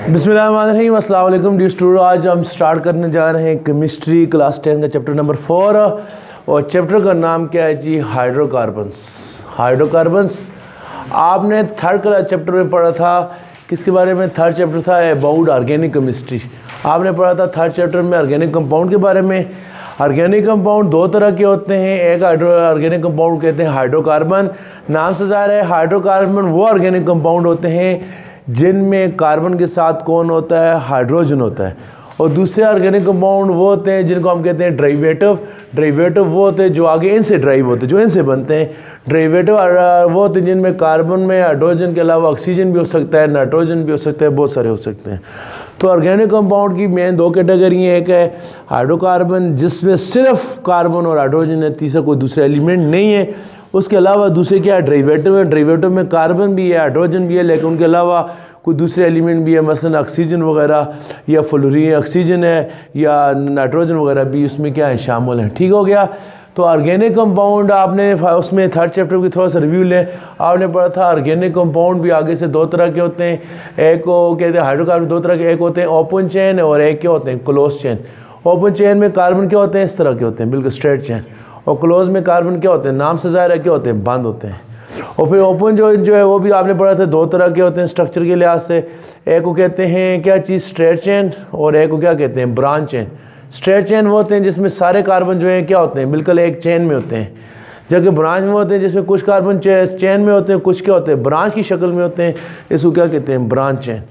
बिस्मिल्लाहिर्रहमानिर्रहीम, अस्सलाम वालेकुम डियर स्टूडेंट। आज हम स्टार्ट करने जा रहे हैं केमिस्ट्री क्लास 10 का चैप्टर नंबर 4 और चैप्टर का नाम क्या है जी? हाइड्रोकार्बन्स। हाइड्रोकार्बन्स आपने थर्ड क्लास चैप्टर में पढ़ा था। किसके बारे में? थर्ड चैप्टर था अबाउट ऑर्गेनिक केमिस्ट्री। आपने पढ़ा था थर्ड चैप्टर में ऑर्गेनिक कंपाउंड के बारे में। ऑर्गेनिक कंपाउंड दो तरह के होते हैं। एक ऑर्गेनिक कंपाउंड कहते हैं हाइड्रोकार्बन। नाम से ज़ाहिर है हाइड्रोकार्बन वो ऑर्गेनिक कंपाउंड होते हैं जिनमें कार्बन के साथ कौन होता है? हाइड्रोजन होता है। और दूसरे ऑर्गेनिक कंपाउंड वो होते हैं जिनको हम कहते हैं डेरिवेटिव। डेरिवेटिव वो होते हैं जो आगे इनसे ड्राइव होते हैं, जो इनसे बनते हैं। डेरिवेटिव वो होते हैं जिनमें कार्बन में हाइड्रोजन के अलावा ऑक्सीजन भी हो सकता है, नाइट्रोजन भी हो सकता है, बहुत सारे हो सकते हैं। तो ऑर्गेनिक कंपाउंड की मेन दो कैटेगरी हैं। एक है हाइड्रोकार्बन जिसमें सिर्फ कार्बन और हाइड्रोजन है, तीसरा कोई दूसरा एलिमेंट नहीं है। उसके अलावा दूसरे क्या है? डेरिवेटिव है। डेरिवेटिव में कार्बन भी है, हाइड्रोजन भी है, लेकिन उनके अलावा कोई दूसरे एलिमेंट भी है, मसलन ऑक्सीजन वगैरह या फ्लोरीन ऑक्सीजन है या नाइट्रोजन वगैरह भी उसमें क्या है? शामिल है। ठीक हो गया। तो ऑर्गेनिक कंपाउंड आपने उसमें थर्ड चैप्टर की थोड़ा सा रिव्यू लें। आपने पढ़ा था ऑर्गेनिक कंपाउंड भी आगे से दो तरह के होते हैं। एक को कहते हैं हाइड्रोकार्बन दो तरह के, एक होते हैं ओपन चेन और एक क्या होते हैं? Close chain. ओपन चेन में कार्बन क्या होते हैं? इस तरह के होते हैं, बिल्कुल स्ट्रेट चेन। और क्लोज में कार्बन क्या होते हैं? नाम से ज़ाहिर है क्या होते हैं? बंद होते हैं। और फिर ओपन जो है वो भी आपने पढ़ा था दो तरह के होते हैं स्ट्रक्चर के लिहाज से। एक को कहते हैं क्या चीज़? Straight chain. और एक को क्या कहते हैं? Branch chain. स्ट्रेट चेन वो होते हैं जिसमें सारे कार्बन जो है क्या होते हैं? बिल्कुल एक चेन में होते हैं। जबकि ब्रांच में होते हैं जिसमें कुछ कार्बन चेन में होते हैं, कुछ क्या होते हैं? ब्रांच की शक्ल में होते हैं। इसको क्या कहते हैं? Branch chain.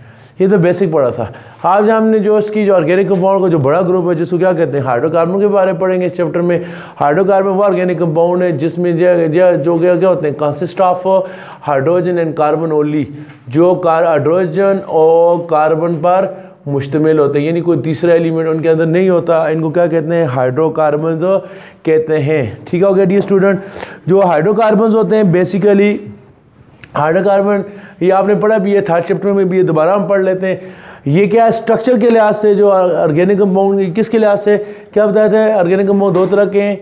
ये तो बेसिक पढ़ा था। आज हमने जो इसकी जो ऑर्गेनिक कंपाउंड का जो बड़ा ग्रुप है जिसको क्या कहते हैं? हाइड्रोकार्बन के बारे में पढ़ेंगे इस चैप्टर में। हाइड्रोकार्बन वो ऑर्गेनिक कंपाउंड है जिसमें जो क्या होते हैं? Consist of hydrogen and carbon only, जो हाइड्रोजन और कार्बन पर मुश्तमिल होते हैं, यानी कोई तीसरा एलिमेंट उनके अंदर नहीं होता। इनको क्या कहते हैं? हाइड्रोकार्बन जो कहते हैं। ठीक हो गया डियर स्टूडेंट। जो हाइड्रोकार्बन होते हैं बेसिकली हाइड्रोकार्बन ये आपने पढ़ा भी है थर्ड चैप्टर में भी, ये दोबारा हम पढ़ लेते हैं। ये क्या है? स्ट्रक्चर के लिहाज से जो ऑर्गेनिक कंपाउंड किसके लिहाज से क्या बताया था? ऑर्गेनिक कंपाउंड दो तरह के हैं।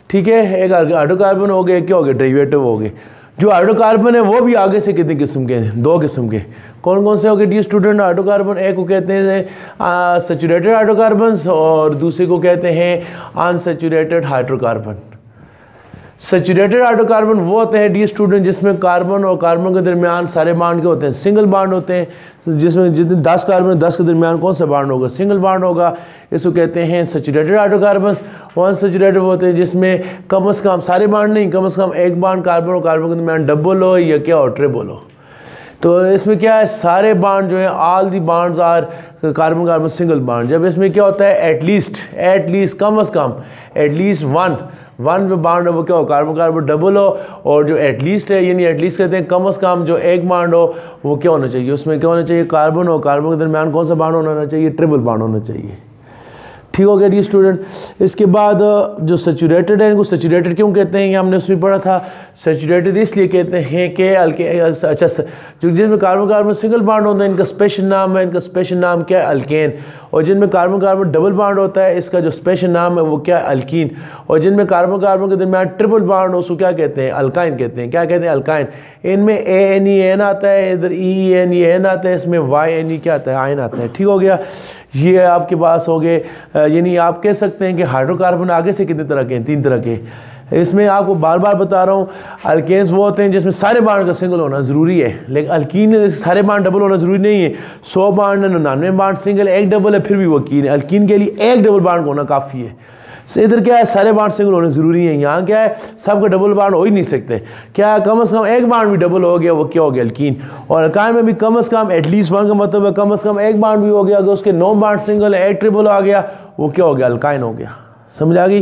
ठीक है, एक हाइड्रोकार्बन हो गए, क्या हो गए? डेरिवेटिव हो गए। जो हाइड्रोकार्बन है वो भी आगे से कितने किस्म के हैं? दो किस्म के। कौन कौन से हो गए डियर स्टूडेंट? हाइड्रोकार्बन एक को कहते हैं सैचुरेटेड हाइड्रोकार्बन्स और दूसरे को कहते हैं अनसैचुरेटेड हाइड्रोकार्बन। सैचुरेटेड हाइड्रोकार्बन वो होते हैं डियर स्टूडेंट जिसमें कार्बन और कार्बन के दरमियान सारे बांड के होते हैं, सिंगल बांड होते हैं। जिसमें जितने 10 कार्बन 10 के दरमियान कौन सा बांड होगा? सिंगल बांड होगा। इसको कहते हैं सैचुरेटेड हाइड्रोकार्बन्स। अनसैचुरेटेड होते हैं जिसमें कम से कम सारे बांड नहीं, कम से कम एक बांड कार्बन और कार्बन के दरमियान डबल हो या क्या हो? ट्रिपल हो। तो इसमें क्या है? सारे बांड जो है all the bonds are carbon carbon single bond. जब इसमें क्या होता है? एटलीस्ट कम से कम एटलीस्ट वन जो बांड है वो क्या हो? कार्बन कार्बन डबल हो। और जो एटलीस्ट है यानी एटलीस्ट कहते हैं कम से कम जो एक बांड हो वो क्या होना चाहिए? उसमें क्या होना चाहिए? कार्बन और कार्बन के दरमियान कौन सा बांड होना चाहिए? ट्रिपल बांड होना चाहिए। ठीक हो गया डियर स्टूडेंट। इसके बाद जो सैचुरेटेड है, इनको सैचुरेटेड क्यों कहते हैं? ये हमने उसमें पढ़ा था। सैचुरेटेड इसलिए कहते हैं कि अच्छा जो जिनमें कार्बन कार्बन सिंगल बांड होता है इनका स्पेशल नाम है, इनका स्पेशल नाम क्या है? अल्केन। और जिनमें कार्बन कार्बन डबल बांड होता है इसका जो स्पेशल नाम है वो क्या है? अल्कीन। और जिनमें कार्बन कार्बन के दरमियान ट्रिपल बांड उसको क्या कहते हैं? अल्काइन कहते हैं। क्या कहते हैं? अल्काइन। इनमें ANEN आता है, इधर EEN आता है, इसमें YNE क्या आता है? आयन आता है। ठीक हो गया। ये आपके पास हो गए, यानी आप कह सकते हैं कि हाइड्रोकार्बन आगे से कितने तरह के हैं? 3 तरह के। इसमें आपको बार बार बता रहा हूँ अल्केन्स वो होते हैं जिसमें सारे बांड का सिंगल होना ज़रूरी है, लेकिन अल्कीन सारे बांड डबल होना ज़रूरी नहीं है। 100 बांड है, 99 बांड सिंगल, एक डबल है फिर भी वो कीन है। अल्कीन के लिए एक डबल बांड होना काफ़ी है। इधर क्या है? सारे बांड सिंगल होने ज़रूरी है। यहाँ क्या है? सबका डबल बांड हो ही नहीं सकते। क्या कम से कम एक बांड भी डबल हो गया वो क्या हो गया? अल्कीन। और अल्काइन में भी कम से कम एटलीस्ट वन का मतलब है कम से कम एक बांड भी हो गया। अगर उसके 9 बांड सिंगल है, एक ट्रिपल आ गया वो क्या हो गया? अल्काइन हो गया। समझ आ गई?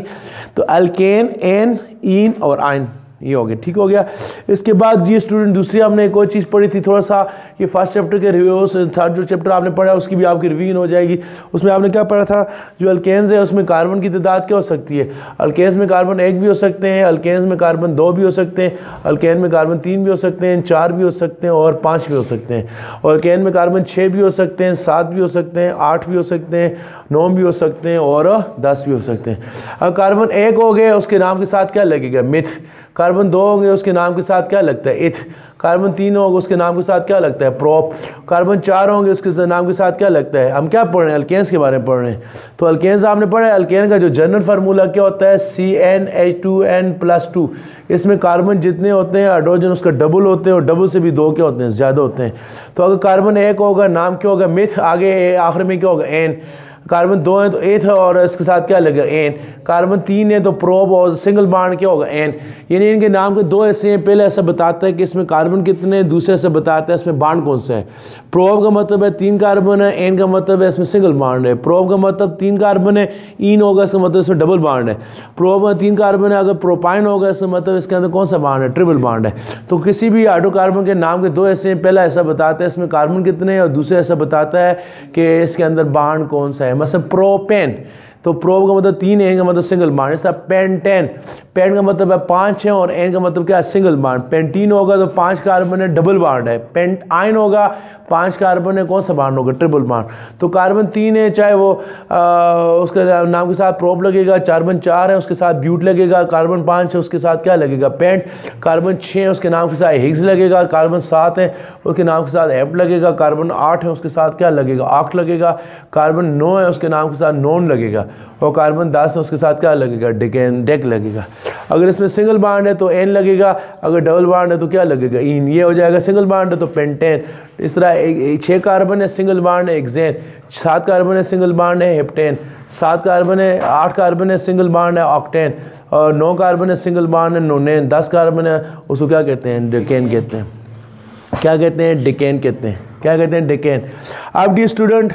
तो अल्केन, एन, ईन और आइन ये हो गया। ठीक हो गया। इसके बाद ये स्टूडेंट दूसरी हमने एक और चीज़ पढ़ी थी, थोड़ा सा ये फर्स्ट चैप्टर के रिव्यू से थर्ड जो चैप्टर आपने पढ़ा उसकी भी आपकी रिवीजन हो जाएगी। उसमें आपने क्या पढ़ा था? जो अल्केन्स है उसमें कार्बन की तादाद क्या हो सकती है? अल्केन्स में कार्बन 1 भी हो सकते हैं, अल्केन्स में कार्बन 2 भी हो सकते हैं, अल्केन में कार्बन 3 भी हो सकते हैं, 4 भी हो सकते हैं और 5 भी हो सकते हैं। और अल्केन में कार्बन 6 भी हो सकते हैं, 7 भी हो सकते हैं, 8 भी हो सकते हैं, 9 भी हो सकते हैं और 10 भी हो सकते हैं। अब कार्बन 1 हो गए, उसके नाम के साथ क्या लगेगा? मिथ। कार्बन 2 होंगे उसके नाम के साथ क्या लगता है, इथ। कार्बन 3 होगा उसके नाम के साथ क्या लगता है, प्रोप। कार्बन 4 होंगे उसके नाम के साथ क्या लगता है, हम क्या पढ़ रहे हैं, अल्केन्स के बारे में पढ़ रहे हैं। तो अल्केन्स आपने पढ़ा है, अल्केन का जो जनरल फार्मूला क्या होता है, CnH2n+2। इसमें कार्बन जितने होते हैं हाइड्रोजन उसका डबल होते हैं, और डबल से भी 2 क्या होते हैं, ज़्यादा होते हैं। तो अगर कार्बन 1 होगा नाम क्या होगा, मिथ, आगे आखिर में क्या होगा, एन। कार्बन 2 है तो एथ और इसके साथ क्या लगेगा, एन। कार्बन 3 है तो प्रोब और सिंगल बॉन्ड क्या होगा, एन। यानी इनके नाम के 2 ऐसे हैं, पहले ऐसा बताता है कि इसमें कार्बन कितने हैं, दूसरे ऐसा बताता है इसमें बॉन्ड कौन सा है। प्रोब का मतलब है 3 कार्बन है, एन का मतलब है इसमें सिंगल बॉन्ड है। प्रोब का मतलब 3 कार्बन है, इन होगा इसका मतलब इसमें डबल बॉन्ड है। प्रोब में 3 कार्बन है, अगर प्रोपाइन होगा इसका मतलब इसके अंदर कौन सा बॉन्ड है, ट्रिपल बॉन्ड है। तो किसी भी हाइड्रोकार्बन के नाम के 2 ऐसे हैं, पहला ऐसा बताता है इसमें कार्बन कितने हैं, और दूसरे ऐसा बताता है कि इसके अंदर बॉन्ड कौन सा है। मतलब प्रोपेन, तो प्रोप का मतलब 3 है, एन का मतलब सिंगल बॉन्ड। इस तरह पेंटेन, पेन का मतलब है 5 है और एन का मतलब क्या है, सिंगल बॉन्ड। पेंटीन होगा तो 5 कार्बन है, डबल बॉन्ड है। पेंट आयन होगा 5 कार्बन है, कौन सा बॉन्ड होगा, ट्रिपल बॉन्ड। तो कार्बन 3 है, चाहे वो उसके नाम के साथ प्रोप लगेगा। कार्बन 4 है उसके साथ ब्यूट लगेगा। कार्बन 5 है उसके साथ क्या लगेगा, पेंट। कार्बन 6 है उसके नाम के साथ हिग्स लगेगा। कार्बन 7 है उसके नाम के साथ एप्ट लगेगा। कार्बन 8 है उसके साथ क्या लगेगा, ऑक्ट लगेगा। कार्बन 9 है उसके नाम के साथ नॉन लगेगा। और कार्बन 10 है उसके साथ क्या लगेगा, डेक लगेगा। अगर इसमें सिंगल बॉन्ड है तो एन लगेगा, अगर डबल बॉन्ड है तो क्या लगेगा, इन। ये हो जाएगा सिंगल बॉन्ड है तो पेंटेन। इस तरह 6 कार्बन है, सिंगल बॉन्ड है, एक्सेन। 7 कार्बन है, सिंगल बॉन्ड है, हेप्टेन। 7 कार्बन है, 8 कार्बन है, सिंगल बॉन्ड है, ऑक्टेन। और 9 कार्बन है, सिंगल बॉन्ड है, नोनेन। 10 कार्बन है उसको क्या कहते हैं, डेकेन कहते हैं। क्या कहते हैं, डेकेन कहते हैं। क्या कहते हैं, डेकेन। अब डी स्टूडेंट,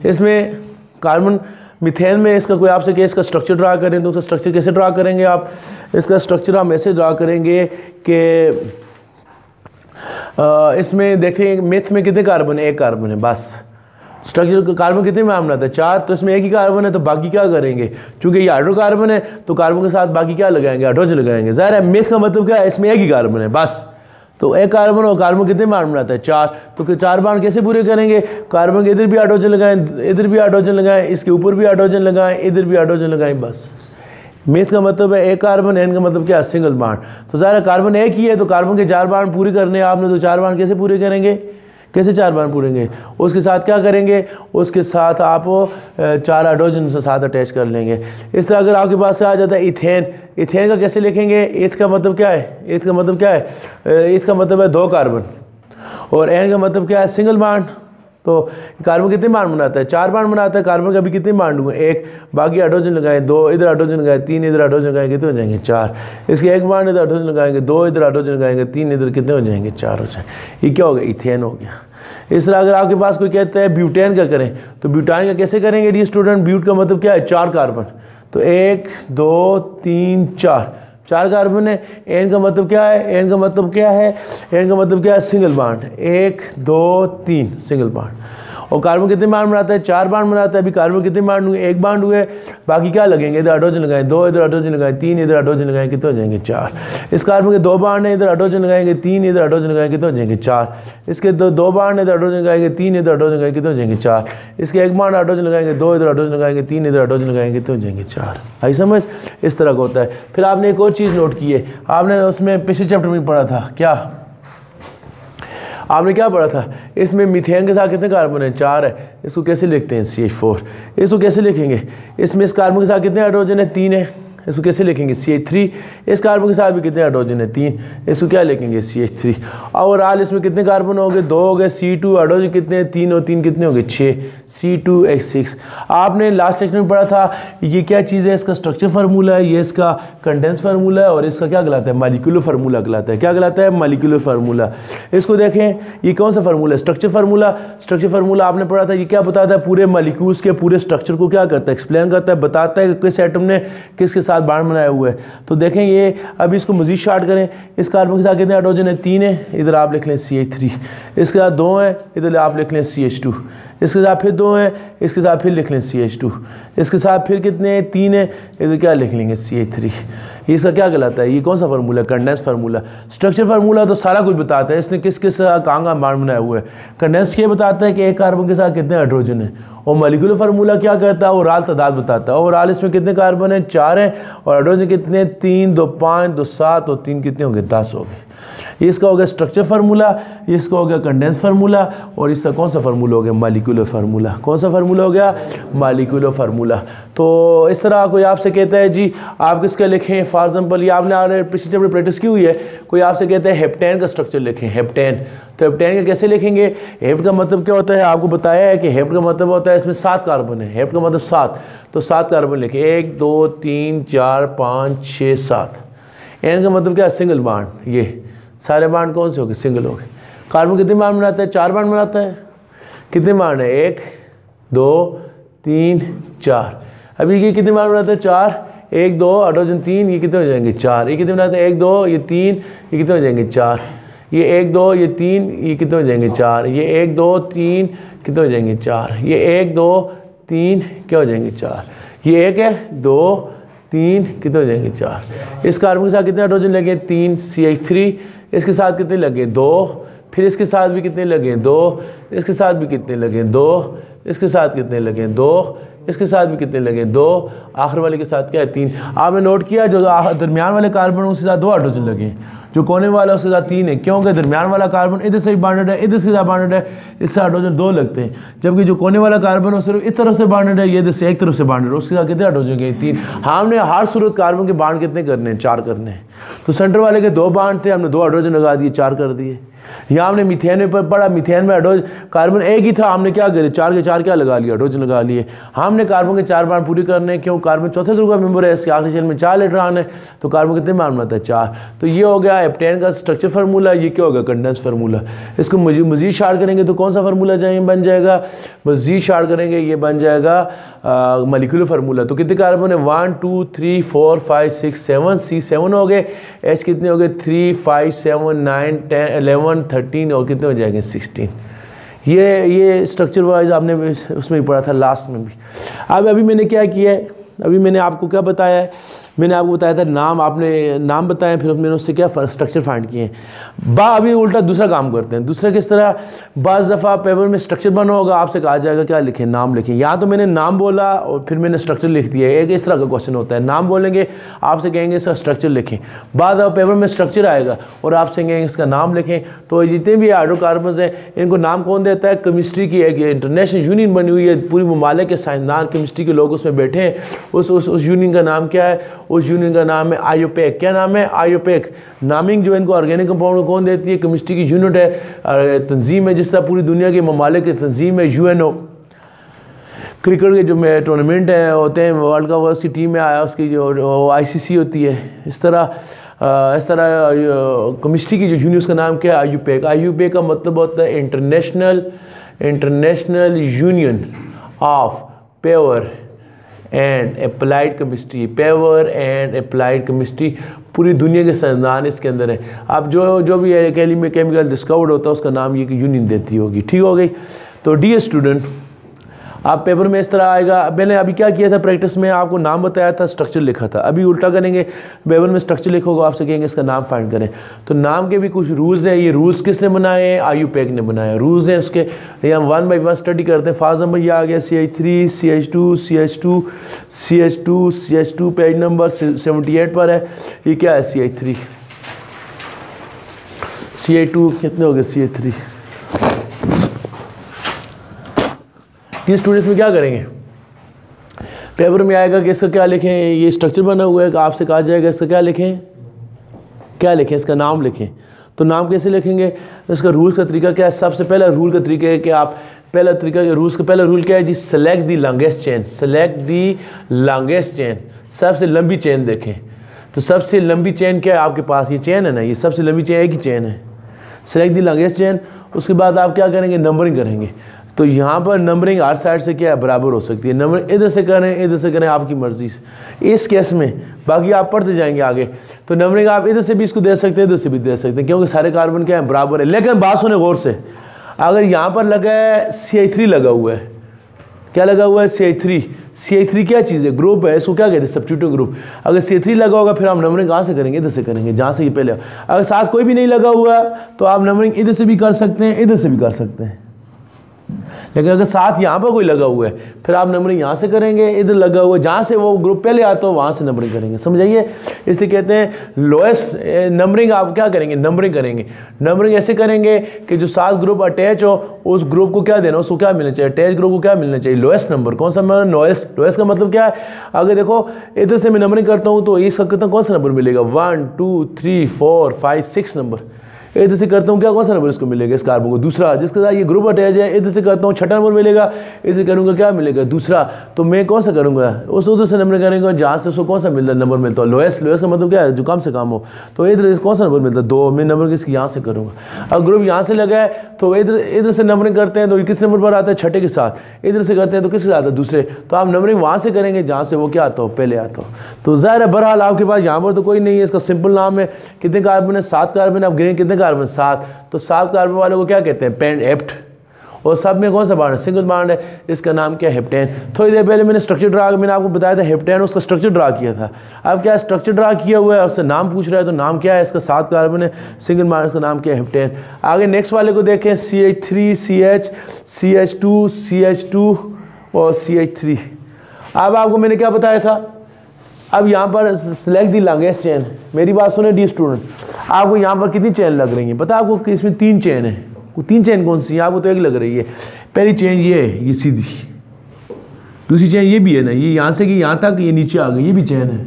इसमें कार्बन मीथेन में इसका कोई आपसे केस का स्ट्रक्चर ड्रा करें तो उसका स्ट्रक्चर कैसे ड्रा करेंगे आप, इसका स्ट्रक्चर हम ऐसे ड्रा करेंगे कि इसमें देखें मिथ में कितने कार्बन है, 1 कार्बन है बस। स्ट्रक्चर कार्बन कितने में आना था, 4, तो इसमें 1 ही कार्बन है तो बाकी क्या करेंगे, चूंकि ये हाइड्रोकार्बन है तो कार्बन के साथ बाकी क्या लगाएंगे, हाइड्रोजन लगाएंगे। ज़ाहिर है मिथ का मतलब क्या है, इसमें 1 ही कार्बन है बस। तो 1 कार्बन और कार्बन कितने बार बनाता है, 4। तो 4 बार कैसे पूरे करेंगे, कार्बन के इधर भी हाइड्रोजन लगाएं, इधर भी हाइड्रोजन लगाएं, इसके ऊपर भी हाइड्रोजन लगाएं, इधर भी हाइड्रोजन लगाएं, बस। मिथ का मतलब है 1 कार्बन, एन का मतलब क्या है, सिंगल बॉन्ड। तो ज़ाहिर कार्बन 1 ही है तो कार्बन के 4 बॉन्ड पूरे करने हैं आपने, तो 4 बॉन्ड कैसे पूरे करेंगे, कैसे 4 बॉन्ड पूरेंगे, उसके साथ क्या करेंगे, उसके साथ आप 4 हाइड्रोजन से साथ अटैच कर लेंगे। इस तरह अगर आपके पास से आ जाता है इथेन, इथेन का कैसे लिखेंगे, एथ का मतलब क्या है, एथ का मतलब क्या है, एथ का मतलब है 2 कार्बन, और एन का मतलब क्या है, सिंगल बॉन्ड। तो कार्बन कितने बॉन्ड बनाता है, 4 बॉन्ड बनाता है। कार्बन का भी कितने बॉन्ड हुए, 1, बाकी हाइड्रोजन लगाए 2, इधर हाइड्रोजन लगाए 3, इधर हाइड्रोजन लगाएंगे कितने हो जाएंगे, 4। इसके 1 बॉन्ड इधर हाइड्रोजन लगाएंगे 2, इधर हाइड्रोजन लगाएंगे 3, इधर कितने हो जाएंगे, 4 हो जाएंगे। ये क्या हो गया, इथेन हो गया। इस तरह अगर आपके पास कोई कहता है ब्यूटेन का करें तो ब्यूटान का कैसे करेंगे डी स्टूडेंट, ब्यूट का मतलब क्या है, 4 कार्बन। तो 1 2 3 4 कार्बन है। एन का मतलब क्या है, एन का मतलब क्या है, एन का मतलब क्या है, सिंगल बॉन्ड। 1 2 3 single bond. और कार्बन कितने बॉन्ड बनाता है, 4 बॉन्ड बनाता है। अभी कार्बन कितने बॉन्ड हुए, 1 बॉन्ड हुए, बाकी क्या लगेंगे, इधर हाइड्रोजन लगाएं 2, इधर हाइड्रोजन लगाएं 3, इधर हाइड्रोजन लगाएं कितने हो जाएंगे, 4। इस कार्बन के 2 बॉन्ड है, इधर हाइड्रोजन लगाएंगे 3, इधर हाइड्रोजन लगाएं कितने हो जाएंगे, 4। इसके 2 बॉन्ड है, इधर हाइड्रोजन लगाएंगे 3, इधर हाइड्रोजन लगाएंगे कितने हो जाएंगे, 4। इसके 1 बॉन्ड हाइड्रोजन लगाएंगे 2, इधर हाइड्रोजन लगाएंगे 3, इधर हाइड्रोजन लगाएंगे कितने हो जाएंगे, 4। आई समझ, इस तरह का होता है। फिर आपने एक और चीज़ नोट की है, आपने उसमें पिछले चैप्टर में पढ़ा था, क्या आपने क्या पढ़ा था, इसमें मीथेन के साथ कितने कार्बन है, 4 है। इसको कैसे लिखते हैं, CH4। इसको कैसे लिखेंगे, इसमें इस कार्बन के साथ कितने हाइड्रोजन है, 3 है। इसको कैसे लिखेंगे, CH3। इस कार्बन के साथ भी कितने हाइड्रोजन है, 3। इसको क्या लिखेंगे, CH3। ओवरऑल इसमें कितने कार्बन हो गए, 2 हो गए। C2 हाइड्रोजन कितने हैं, 3 और 3 कितने हो गए, 6। C2H6। आपने लास्ट सेक्शन में पढ़ा था ये क्या चीज़ है, इसका स्ट्रक्चर फार्मूला है, ये इसका कंडेंस फार्मूला है, और इसका क्या कहलाता है, मॉलिक्यूलर फार्मूला कहलाता है। क्या कहलाता है, मॉलिक्यूलर फार्मूला। इसको देखें, ये कौन सा फार्मूला है, स्ट्रक्चर फार्मूला। स्ट्रक्चर फार्मूला आपने पढ़ा था, ये क्या बताता है, पूरे मॉलिक्यूल्स के पूरे स्ट्रक्चर को क्या करता है, एक्सप्लेन करता है, बताता है कि किस एटम ने किसके साथ बॉन्ड बनाया हुआ है। तो देखें ये, अभी इसको मजीद शार्ट करें, इस कार्बन के साथ कितने हाइड्रोजन है, 3 है, इधर आप लिख लें CH3। इसके साथ 2 है, इधर आप लिख लें CH2। इसके साथ फिर 2 है, इसके साथ फिर लिख लें CH2। इसके साथ फिर कितने हैं, 3 है, इधर क्या लिख लेंगे, CH3। ये इसका क्या कहलाता है, ये कौन सा formula, condense formula. Structure formula तो सारा कुछ बताता है, इसने किस किस कहाँ का बांड बनाया हुआ है। कंडेंस ये बताता है कि एक कार्बन के साथ कितने हाइड्रोजन है, और मॉलिक्यूलर फार्मूला क्या करता है, ओवरऑल तादाद बताता है। ओवरऑल इसमें कितने कार्बन है, 4 हैं, और हाइड्रोजन कितने, 3, 2 5, 2 7 और 3 कितने होंगे, 10 हो गए। इसका हो गया स्ट्रक्चर फार्मूला, इसका हो गया कंडेंस फार्मूला, और इसका कौन सा फार्मूला हो गया, मॉलिक्यूलर फार्मूला। कौन सा फार्मूला हो गया, मॉलिक्यूलर फार्मूला। तो इस तरह कोई आपसे कहता है जी आप किसका लिखें, फॉर एग्जांपल ये आपने पिछले चैप्टर प्रैक्टिस की हुई है, कोई आपसे कहता है हेप्टेन का स्ट्रक्चर लिखें, हेप्टेन। तो हेप्टेन का कैसे लिखेंगे, हेप्ट का मतलब क्या होता है, आपको बताया है कि हेप्ट का मतलब होता है इसमें 7 कार्बन है, हेप्ट का मतलब 7, तो 7 कार्बन लिखें, 1 2 3 4 5 6 7। एन का मतलब क्या है, सिंगल बांड, ये सारे बांड कौन से हो गए, सिंगल हो गए। कार्बन कितने बांड बनाता है, 4 बांड बनाता है। कितने बांड है, 1 2 3 4। अभी ये कितने बांड बनाता है, 4, 1 2 हाइड्रोजन 3, ये कितने हो जाएंगे, 4। ये कितने बनाते हैं, 1 2 ये 3, ये कितने हो जाएंगे, 4। ये 1 2 ये 3, ये कितने हो जाएंगे, 4। ये 1 2 3 कितने हो जाएंगे, 4। ये 1 2 3 क्या हो जाएंगे, 4। ये 1 है, 2 3 कितने हो जाएंगे, 4। इस कार्बन के साथ कितने हाइड्रोजन लगे, 3 CH3। इसके साथ कितने लगे, 2। फिर इसके साथ भी कितने लगे, 2। इसके साथ भी कितने लगे, 2। इसके साथ कितने लगे, 2। इसके साथ भी कितने लगे, 2। आखिर वाले के साथ क्या है, 3। आपने नोट किया जो दरमियान वाले कार्बन उसके साथ 2 हाइड्रोजन लगे, जो कोने वाला उसके साथ 3 है, क्योंकि दरमियान वाला कार्बन इधर से बॉन्डेड है, इधर से बॉन्डेड है, इससे हाइड्रोजन 2 लगते हैं। जबकि जो कोने वाला कार्बन है सिर्फ इस तरफ से बॉन्डेड है, ये इधर से एक तरफ से बॉन्डेड है, उसके साथ कितने हाइड्रोजन के, 3। हमने हर सूरत कार्बन के बांड कितने करने हैं, 4 करने हैं। तो सेंटर वाले के 2 बांड थे, हमने 2 हाइड्रोजन लगा दिए, 4 कर दिए। यहाँ हमने मीथेन में पढ़ा, मीथेन में हाइड्रोजन कार्बन एक ही था, हमने क्या करे, 4 के 4 क्या लगा लिया, हाइड्रोजन लगा लिए। हमने कार्बन के 4 बांड पूरी करने हैं, क्यों, कार्बन चौथे ग्रुप का मेंबर है, इसके आखिरी शेल में 4 इलेक्ट्रॉन है, तो कार्बन कितने बांड बनाता है, 4। तो ये हो गया हेप्टेन का स्ट्रक्चर फार्मूला। ये क्या होगा, कंडेंस फार्मूला। इसको मजीद शार्ट करेंगे तो कौन सा फार्मूला बन जाएगा, मजीद शार्ट करेंगे ये बन जाएगा मॉलिक्यूलर फार्मूला। तो कितने कार्बन है, 1 2 3 4 5 6 7, C7 हो गए। H कितने हो गए, 3 5 7 9 10 11 13 और कितने हो जाएंगे, 16। ये स्ट्रक्चर वाइज आपने उसमें भी पढ़ा था, लास्ट में भी। अब अभी मैंने क्या किया है, अभी मैंने आपको क्या बताया है, मैंने आपको बताया था नाम, आपने नाम बताया, फिर मैंने उससे क्या स्ट्रक्चर फाइंड किए हैं। अभी उल्टा दूसरा काम करते हैं। दूसरा किस तरह, बाज़ दफ़ा पेपर में स्ट्रक्चर बना होगा, आपसे कहा जाएगा क्या लिखें, नाम लिखें। या तो मैंने नाम बोला और फिर मैंने स्ट्रक्चर लिख दिया, एक इस तरह का क्वेश्चन होता है। नाम बोलेंगे, आपसे कहेंगे इसका स्ट्रक्चर लिखें। बाद पेपर में स्ट्रक्चर आएगा और आपसे कहेंगे इसका नाम लिखें। तो जितने भी हाइड्रोकार्बन्स हैं इनको नाम कौन देता है, केमिस्ट्री की एक इंटरनेशनल यूनियन बनी हुई है, पूरी ममालिक के साइंसदान केमिस्ट्री के लोग उसमें बैठे हैं। उस यूनियन का नाम क्या है, उस यूनियन का नाम है आईयूपीएसी। क्या नाम है, आईयूपीएसी। नामिंग जो इनको ऑर्गेनिक कंपाउंड को कौन देती है, केमिस्ट्री की यूनिट है, तंजीम है, जिस तरह पूरी दुनिया के ममालिक की तंजीम है यूएनओ। क्रिकेट के जो टूर्नामेंट है होते हैं, वर्ल्ड कप उसकी टीम में आया, उसकी जो आईसीसी होती है, इस तरह केमिस्ट्री की जो यूनियन उसका नाम क्या है, आईयूपीएसी। आईयूपीएसी का मतलब होता है international union of pure and applied chemistry. Pure and applied chemistry, पूरी दुनिया के साइंसदान इसके अंदर है। अब जो भी केमिकल डिस्कवर्ड होता है उसका नाम ये यूनियन देती होगी। ठीक हो गई। तो डियर स्टूडेंट, आप पेपर में इस तरह आएगा। मैंने अभी क्या किया था, प्रैक्टिस में आपको नाम बताया था, स्ट्रक्चर लिखा था। अभी उल्टा करेंगे, पेपर में स्ट्रक्चर लिखोगे, आपसे कहेंगे इसका नाम फाइंड करें। तो नाम के भी कुछ रूल्स हैं। ये रूल्स किसने बनाए हैं, आईयूपीएसी ने बनाए। रूल्स हैं उसके, ये हम 1 बाय 1 स्टडी करते हैं। फॉर एग्जाम्पल ये आ गया CH3 CH2 CH2 CH2 CH2, page number 78 पर है। ये क्या है, CH3 CH2 कितने हो गए, CH3। ये स्टूडेंट्स में क्या करेंगे, पेपर में आएगा कि इसका क्या लिखें, ये स्ट्रक्चर बना हुआ है कि आपसे कहा जाएगा इसका क्या लिखें, इसका नाम लिखें। तो नाम कैसे लिखेंगे, इसका रूल्स का तरीका क्या है। सबसे पहला रूल का तरीका है कि आप पहला रूल क्या है जी, select the longest chain. Select the longest chain, सबसे लंबी चेन देखें। तो सबसे लंबी चेन क्या है आपके पास, ये चेन है ना, ये सबसे लंबी चेन एक ही चेन है। Select the longest chain. उसके बाद आप क्या करेंगे, नंबरिंग करेंगे। तो यहाँ पर नंबरिंग हर साइड से क्या है, बराबर हो सकती है। नंबर इधर से करें आपकी मर्जी से, इस केस में। बाकी आप पढ़ते जाएंगे आगे। तो नंबरिंग आप इधर से भी इसको दे सकते हैं, इधर से भी दे सकते हैं, क्योंकि सारे कार्बन क्या है, बराबर है। लेकिन बात सुने गौर से, अगर यहाँ पर लगा है CH3 लगा हुआ है, क्या लगा हुआ है CH3। CH3 क्या चीज़ है, ग्रुप है, इसको क्या कहते हैं सब्स्टिट्यूटिंग ग्रुप। अगर CH3 लगा होगा फिर आप नंबरिंग कहाँ से करेंगे, इधर से करेंगे जहाँ से ये पहले। अगर साथ कोई भी नहीं लगा हुआ तो आप नंबरिंग इधर से भी कर सकते हैं, इधर से भी कर सकते हैं। लेकिन अगर साथ यहाँ पर कोई लगा हुआ है फिर आप नंबरिंग यहाँ से करेंगे, इधर लगा हुआ है जहाँ से वो ग्रुप पहले आता हो वहाँ से नंबरिंग करेंगे, समझाइए। इसलिए कहते हैं लोएस्ट नंबरिंग आप क्या करेंगे, नंबरिंग करेंगे। नंबरिंग ऐसे करेंगे कि जो सात ग्रुप अटैच हो उस ग्रुप को क्या देना, उसको क्या मिलना चाहिए, अटैच ग्रुप को क्या मिलना चाहिए, लोएस्ट नंबर। कौन सा नंबर, लोएस्ट। लोएस्ट का मतलब क्या है, अगर देखो इधर से मैं नंबरिंग करता हूँ तो इस वक्त कौन सा नंबर मिलेगा, 1 2 3 4 5 6 नंबर। इधर से करता हूँ क्या, कौन सा नंबर इसको मिलेगा, इस कार्बन को, दूसरा, जिसके साथ ये ग्रुप अटैच है। इधर से करता हूँ छठा नंबर मिलेगा, इधर करूँगा क्या मिलेगा, दूसरा। तो मैं कौन सा करूँगा, उस उधर से नंबर करेंगे जहाँ से उसको कौन सा मिलता नंबर मिलता है, लोएस्ट। लोएस्ट का मतलब क्या है, जो कम से कम हो। तो इधर कौन सा नंबर मिलता है, 2। मैं नंबर किसकी यहाँ से करूँगा। अब ग्रुप यहाँ से लगा है तो इधर से नंबरिंग करते हैं तो किस नंबर पर आता है, छठे के साथ। इधर से करते हैं तो किसके साथ आता है, दूसरे। तो आप नंबरिंग वहाँ से करेंगे जहाँ से वो क्या आता हो, पहले आता हो। तो ज़ाहिर है बहरहाल आपके पास यहाँ पर तो कोई नहीं है, इसका सिंपल नाम है। कितने कार्बन है, 7 कार्बन। आप गिनेंगे कितने कार्बन, 7। तो 7 कार्बन वाले को क्या कहते हैं, पेंट। और सब में कौन सा बॉन्ड है, सिंगल बॉन्ड है, इसका नाम क्या है, हेप्टेन। थोड़ी देर पहले मैंने स्ट्रक्चर ड्रा, मैंने आपको बताया था हेप्टेन, उसका स्ट्रक्चर ड्रा किया था। अब क्या स्ट्रक्चर ड्रा किया हुआ है, उससे नाम पूछ रहा है तो नाम क्या है, इसका 7 कार्बन है, सिंगल बॉन्ड, इसका नाम क्या है, हेप्टेन। आगे नेक्स्ट वाले को देखें, CH3 CH CH2 CH2 और CH3। अब आपको मैंने क्या बताया था, अब यहाँ पर सिलेक्ट दी लॉन्गेस्ट चेन। मेरी बात सुने डी स्टूडेंट, आपको यहाँ पर कितनी चेन लग रही है पता है आपको, कि इसमें 3 चेन है। 3 चेन कौन सी है, आपको तो एक लग रही है। पहली चेन ये है, ये सीधी। दूसरी चेन ये भी है ना, ये यहाँ से कि यहाँ तक, ये नीचे आ गई, ये भी चेन है।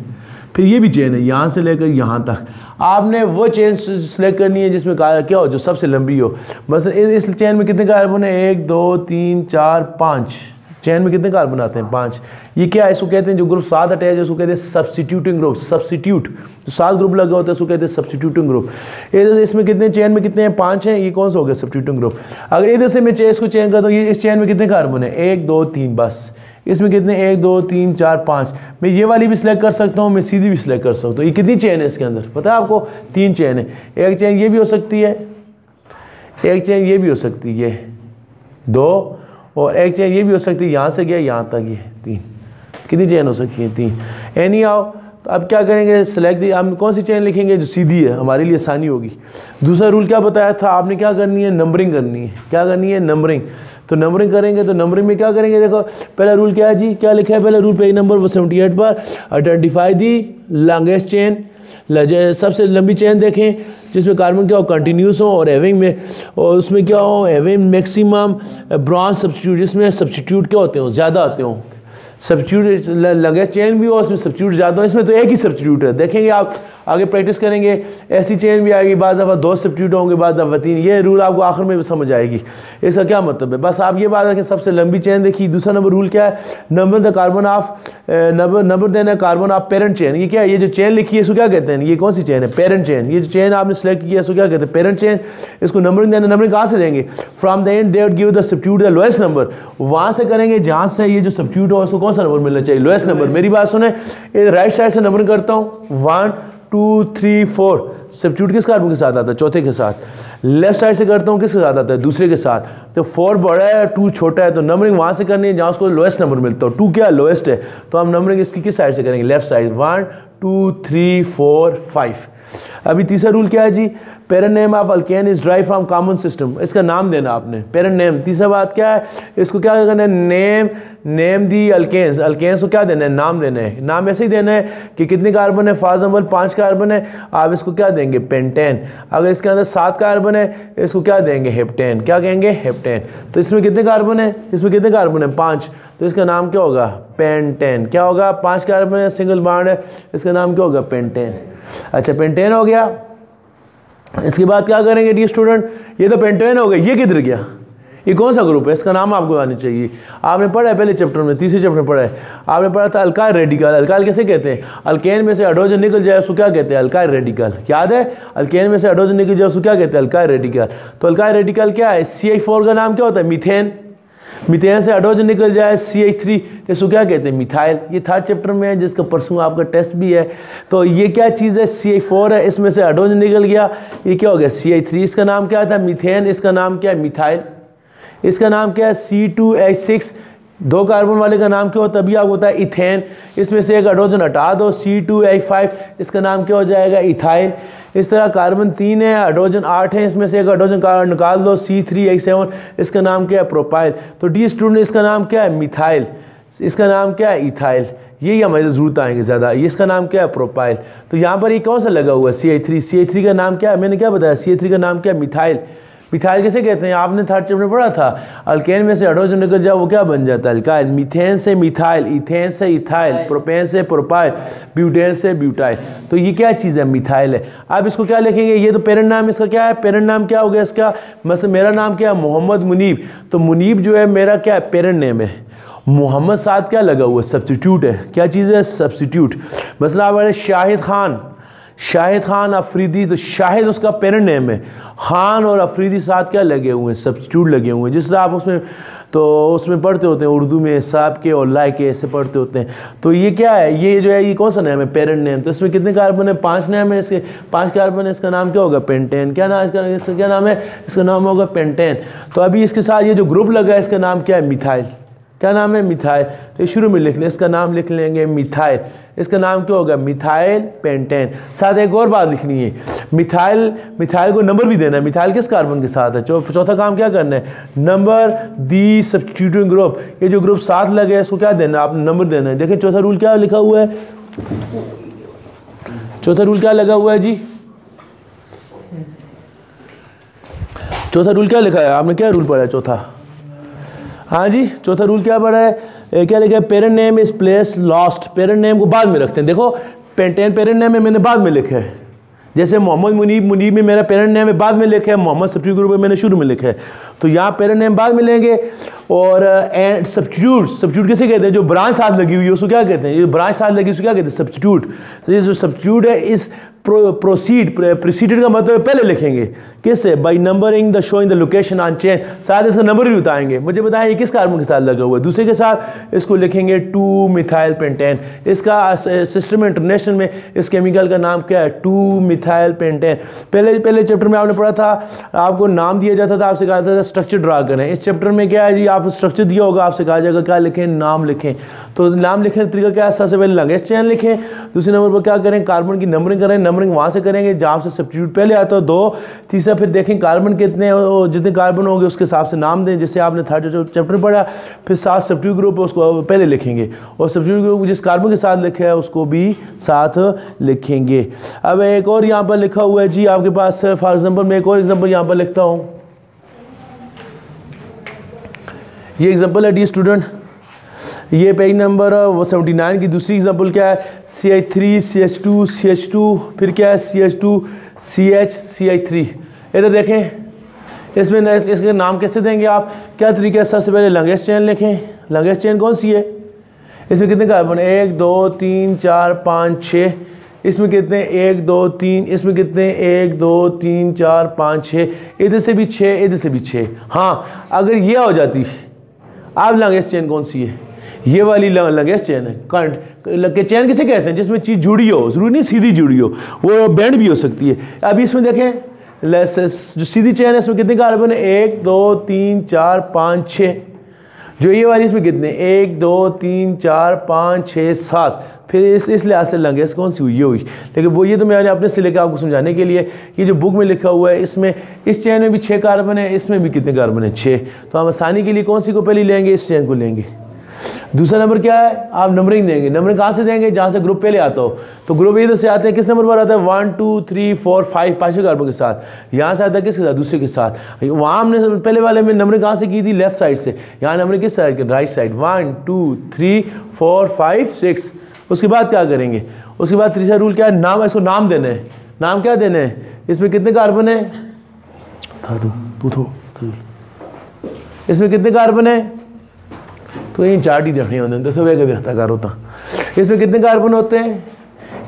फिर ये भी चेन है, यहाँ से लेकर यहाँ तक। आपने वो चेन सेलेक्ट करनी है जिसमें क्या हो, जो सबसे लंबी हो। बस इस चेन में कितने कार्बन है, 1 2 3 4 5। चेन में कितने कार्बन आते हैं, 5। ये क्या है, इसको कहते हैं, जो ग्रुप 7 अटैच है उसको कहते हैं सब्स्टिट्यूटिंग ग्रुप। सब्स्टिट्यूट, जो 7 ग्रुप लगा होता है उसको कहते हैं सब्स्टिट्यूटिंग ग्रुप। इसमें कितने, चेन में कितने हैं, 5 हैं। ये कौन सा हो गया, सब्स्टिट्यूटिंग ग्रुप। अगर इधर से मैं इसको चेन करता हूँ, ये इस चेन में कितने कार्बन है, 1 2 3 बस। इसमें कितने, 1 2 3 4 5। मैं ये वाली भी सिलेक्ट कर सकता हूँ, मैं सीधी भी सिलेक्ट कर सकता हूँ। तो ये कितनी चेन है इसके अंदर पता है आपको, 3 चेन है। एक चेन ये भी हो सकती है, एक चेन ये भी हो सकती है, 2। और एक चेन ये भी हो सकती है, यहाँ से गया यहाँ तक, ये 3। कितनी चेन हो सकती है, 3। एनी आओ। तो अब क्या करेंगे, सेलेक्ट दी, हम कौन सी चेन लिखेंगे, जो सीधी है, हमारे लिए आसानी होगी। दूसरा रूल क्या बताया था आपने, क्या करनी है, नंबरिंग करनी है। क्या करनी है, नंबरिंग। तो नंबरिंग करेंगे तो नंबरिंग में क्या करेंगे, देखो पहला रूल क्या है जी, क्या लिखा है पहला रूल, पेज नंबर 78 पर, आइडेंटिफाई दी लॉन्गेस्ट चेन। सबसे लंबी चेन देखें जिसमें कार्बन क्या हो, कंटिन्यूस हो, और हैविंग में, और उसमें क्या हो, हैविंग मैक्सिमम ब्रॉन्ज सब्स्टिट्यूट, जिसमें सब्स्टिट्यूट क्या होते हो, ज़्यादा आते हो। सब्स्टिट्यूट लगे चेन भी हो, उसमें सब्स्टिट्यूट ज़्यादा हो। इसमें तो एक ही सब्स्टिट्यूट है, देखेंगे आप आगे प्रैक्टिस करेंगे, ऐसी चेन भी आएगी, बाद दफ़ा 2 सब्स्टिट्यूट होंगे, बाद दफ़ा 3। ये रूल आपको आखिर में समझ आएगी, इसका क्या मतलब है। बस आप ये बात रखें, सबसे लंबी चेन देखिए। दूसरा नंबर रूल क्या है, number the carbon of number देना है कार्बन ऑफ पेरेंट चेन। ये क्या है, ये जो चेन लिखी है इसको क्या कहते हैं, ये कौन सी चेन है, पेरेंट चेन। ये जो चेन आपने सेलेक्ट किया है इसको क्या कहते हैं, पेरेंट चेन। इसको नंबरिंग देना, नंबरिंग कहाँ से देंगे, from the and they would give the substitute the lowest number. वहाँ से करेंगे जहाँ से ये जो सब्स्टिट्यूट हो उसको कौन सा नंबर मिलना चाहिए, लोएस्ट नंबर। मेरी बात सुने, राइट साइड से नंबरिंग करता हूँ, 1 2 3 4। सब्स्टिट्यूट किस कार्बन के साथ आता है, चौथे के साथ। लेफ्ट साइड से करता हूँ, किसके साथ आता है, दूसरे के साथ। तो 4 बड़ा है, 2 छोटा है, तो नंबरिंग वहाँ से करनी है जहाँ उसको लोएस्ट नंबर मिलता हो। 2 क्या लोएस्ट है, तो हम नंबरिंग इसकी किस साइड से करेंगे, लेफ्ट साइड। 1 2 3 4 5। अभी तीसरा रूल क्या है जी, parent name of alkane is drive from common system. इसका नाम देना आपने, पेरेंट नेम। तीसरा बात क्या है, इसको क्या करना है, नेम दी अल्केन्स। अल्केन्स को क्या देना है, नाम देना है। नाम ऐसे ही देना है कि कितने कार्बन है, फॉर एग्जाम्पल 5 कार्बन है, आप इसको क्या देंगे, पेंटेन। अगर इसके अंदर 7 कार्बन है, इसको क्या देंगे, हेप्टेन। क्या कहेंगे, हेप्टेन। तो इसमें कितने कार्बन है, इसमें कितने कार्बन है, 5। तो इसका नाम क्या होगा, पेंटेन। क्या होगा, 5 कार्बन है, सिंगल बॉन्ड है, इसका नाम क्या होगा, पेंटेन। अच्छा, पेंटेन हो गया। इसके बाद क्या करेंगे डी स्टूडेंट, ये तो पेंटेन हो गया, ये किधर गया, ये कौन सा ग्रुप है, इसका नाम आपको आना चाहिए। आपने पढ़ा है पहले चैप्टर में, तीसरे चैप्टर में पढ़ा है, आपने पढ़ा था अल्काइल रेडिकल। अल्काइल कैसे कहते हैं, अल्केन में से हाइड्रोजन निकल जाए उसको क्या कहते हैं, अल्काइल रेडिकल। याद है, अल्केन में से हाइड्रोजन निकल जाए उसको क्या कहते हैं, अल्काइल रेडिकल। तो अल्काइल रेडिकल क्या है, CH4 का नाम क्या होता है, मीथेन। मीथेन से हाइड्रोजन निकल जाए CH3, इसको क्या कहते हैं, मिथाइल। ये 3rd चैप्टर में है, जिसका परसों आपका टेस्ट भी है। तो ये क्या चीज़ है, CH4 है, इसमें से हाइड्रोजन निकल गया, ये क्या हो गया, CH3। इसका नाम क्या था, मीथेन। इसका नाम क्या है, मिथाइल। इसका नाम क्या है, C2H6। 2 कार्बन वाले का नाम क्या होता है, तभी आपको होता है इथेन। इसमें से एक हाइड्रोजन हटा दो, C2H5, इसका नाम क्या हो जाएगा, इथाइल। इस तरह कार्बन 3 है, हाइड्रोजन 8 है, इसमें से एक हाइड्रोजन निकाल दो, C3H7, इसका नाम क्या है, प्रोपाइल। तो डी स्टूडेंट इसका नाम क्या है, मिथाइल। इसका नाम क्या है, इथाइल। यही हमारी ज़रूरत आएंगे ज़्यादा। ये इसका नाम क्या है, प्रोपाइल। तो यहाँ पर ये कौन सा लगा हुआ है, CH3। CH3 का नाम क्या है, मैंने क्या बताया, CH3 का नाम क्या है, मिथाइल। मिथाइल किसे कहते हैं, आपने थर्ड चैप्टर में पढ़ा था, अल्केन में से हाइड्रोजन निकल जाए वो क्या बन जाता है, अल्काइल। मीथेन से मिथाइल, इथेन से इथाइल, प्रोपेन से प्रोपाइल, ब्यूटेन से ब्यूटाइल। तो ये क्या चीज़ है, मिथाइल है। अब इसको क्या लिखेंगे, ये तो पेरेंट नाम इसका क्या है, पेरेंट नाम क्या हो गया इसका, मतलब मेरा नाम क्या है, मोहम्मद मुनीब। तो मुनीब जो है मेरा क्या है, पेरेंट नेम है। मोहम्मद साथ क्या लगा हुआ है, सब्स्टिट्यूट है। क्या चीज़ है, सब्स्टिट्यूट। मसला हमारे शाहिद खान, शाहिद खान अफरीदी, तो शाहिद उसका पेरेंट नेम है, खान और अफरीदी साथ क्या लगे हुए हैं, सब्स्टिट्यूट लगे हुए हैं। जिस तरह आप उसमें पढ़ते होते हैं उर्दू में साहब के और लाइ के ऐसे पढ़ते होते हैं। तो ये क्या है, ये जो है ये कौन सा नेम है, पेरेंट नेम। तो इसमें कितने कार्बन है, 5 नेम है, इसके 5 कार्बन है। इसका नाम क्या होगा, पेंटेन। क्या नाम इसका क्या नाम है, इसका नाम होगा पेंटेन। तो अभी इसके साथ ये जो ग्रुप लगा है इसका नाम क्या है, मिथाइल। क्या नाम है, मिथाइल। तो ये शुरू में लिख लें, इसका नाम लिख लेंगे मिथाइल। इसका नाम क्या होगा, मिथाइल पेंटेन। साथ एक और बात लिखनी है, मिथाइल को नंबर भी देना है। मिथाइल किस कार्बन के साथ है, चौथा काम क्या करना है, नंबर दी सब्स्टिट्यूटिंग ग्रुप। ये जो ग्रुप साथ लगे हैं इसको क्या देना है, आपने नंबर देना है। देखिए चौथा रूल क्या लिखा हुआ है, चौथा रूल क्या लगा हुआ है जी, चौथा रूल क्या लिखा है, आपने क्या रूल पढ़ा है चौथा, हाँ जी चौथा रूल क्या पढ़ा है, क्या लिखा है, parent name is place lost. Parent name को बाद में रखते हैं। देखो पेंटेन पेरेंट नेम है, मैंने बाद में लिखा है। जैसे मोहम्मद मुनीब, मुनीब में मेरा पेरेंट नेम है, बाद में लिखा है। मोहम्मद सब्स्टिट्यूट ग्रुप में मैंने शुरू में लिखा है। तो यहाँ पेरेंट नेम बाद में लेंगे। और एंड सब्स्टिट्यूट किसे कहते हैं, जो ब्रांच साथ लगी हुई है उसको क्या कहते हैं, ये ब्रांच साथ लगी उसको क्या कहते हैं, सब्स्टिट्यूट। तो ये जो सब्स्टिट्यूट है इस प्रोसीडेड का मतलब पहले लिखेंगे किससे, by numbering the showing the location on chain. साथ इसका नंबर भी बताएंगे। मुझे बताएं ये किस कार्बन के साथ लगा हुआ है, दूसरे के साथ। इसको लिखेंगे 2 मिथाइल पेंटेन। इसका सिस्टम इंटरनेशनल में इस केमिकल का नाम क्या है, 2 मिथाइल पेंटेन। पहले चैप्टर में आपने पढ़ा था, आपको नाम दिया जाता था, आपसे कहा था स्ट्रक्चर ड्रा करें। इस चैप्टर में क्या है जी, आप स्ट्रक्चर दिया होगा, आपसे कहा जाएगा क्या लिखें, नाम लिखें। तो नाम लिखने का तरीका क्या है, सबसे पहले लंगेस्ट चेन लिखें। दूसरे नंबर पर क्या करें, कार्बन की नंबरिंग करें। नंबरिंग वहाँ से करेंगे जहाँ से सब्स्टिट्यूट पहले आता है 2। तीसरा फिर देखें कार्बन कितने, जितने कार्बन होंगे उसके हिसाब से नाम दें, जैसे आपने थर्ड चैप्टर पढ़ा। फिर 7 सब्स्टिट्यूट ग्रुप उसको पहले लिखेंगे, और सब्स्टिट्यूट ग्रुप जिस कार्बन के साथ लिखा है उसको भी साथ लिखेंगे। अब एक और यहाँ पर लिखा हुआ है जी आपके पास, फॉर एग्जाम्पल मैं एक और एग्जाम्पल यहाँ पर लिखता हूँ। ये एग्जाम्पल है डी स्टूडेंट, ये पेज नंबर 79 की दूसरी एग्जांपल क्या है, CH3 CH2 CH2, फिर क्या है CH2 CH CH3। इधर देखें, इसमें इसके नाम कैसे देंगे आप, क्या तरीका है। सबसे पहले लंगेस्ट चेन लिखें। लंगेस्ट चेन कौन सी है, इसमें कितने कार्बन, 1 2 3 4 5 6। इसमें कितने, 1 2 3। इसमें कितने, 1 2 3 4 5 6। इधर से भी 6, इधर से भी 6। हाँ अगर ये हो जाती, अब लंगेस्ट चेन कौन सी है, ये वाली लंगेस्ट चेन है। करंट चेन किसे कहते हैं, जिसमें चीज़ जुड़ी हो, जरूरी नहीं सीधी जुड़ी हो, वो बैंड भी हो सकती है। अभी इसमें देखें जो सीधी चेन है इसमें कितने कार्बन है, 1 2 3 4 5 6। जो ये वाली इसमें कितने, 1 2 3 4 5 6 7। फिर इस लिहाज से लंगेस्ट कौन सी हुई, ये हुई। लेकिन वो ये तो मैंने अपने से लेकर आपको समझाने के लिए, ये जो बुक में लिखा हुआ है इसमें इस चेन में भी 6 कार्बन है, इसमें भी कितने कार्बन है, 6। तो हम आसानी के लिए कौन सी को पहले लेंगे, इस चेन को लेंगे। दूसरा नंबर क्या है, आप नंबरिंग देंगे। नंबरिंग कहाँ से देंगे, जहाँ से ग्रुप पहले आता हो। तो ग्रुप इधर से आते हैं, किस नंबर पर आता है, 1 2 3 4 5, 5 कार्बन के साथ। यहाँ से आता है किसके साथ, दूसरे के साथ। वहाँ हमने पहले वाले में नंबरिंग कहाँ से की थी, लेफ्ट साइड से। यहाँ नंबरिंग किस साइड के, राइट साइड। 1 2 3 4 5 6। उसके बाद क्या करेंगे, उसके बाद तीसरा रूल क्या है, नाम, इसको नाम देना है। नाम क्या देना है, इसमें कितने कार्बन है, इसमें कितने कार्बन है, तो ये चार्ट ही देखने होते हैं, तो सब एक देखता होता। इसमें कितने कार्बन होते हैं,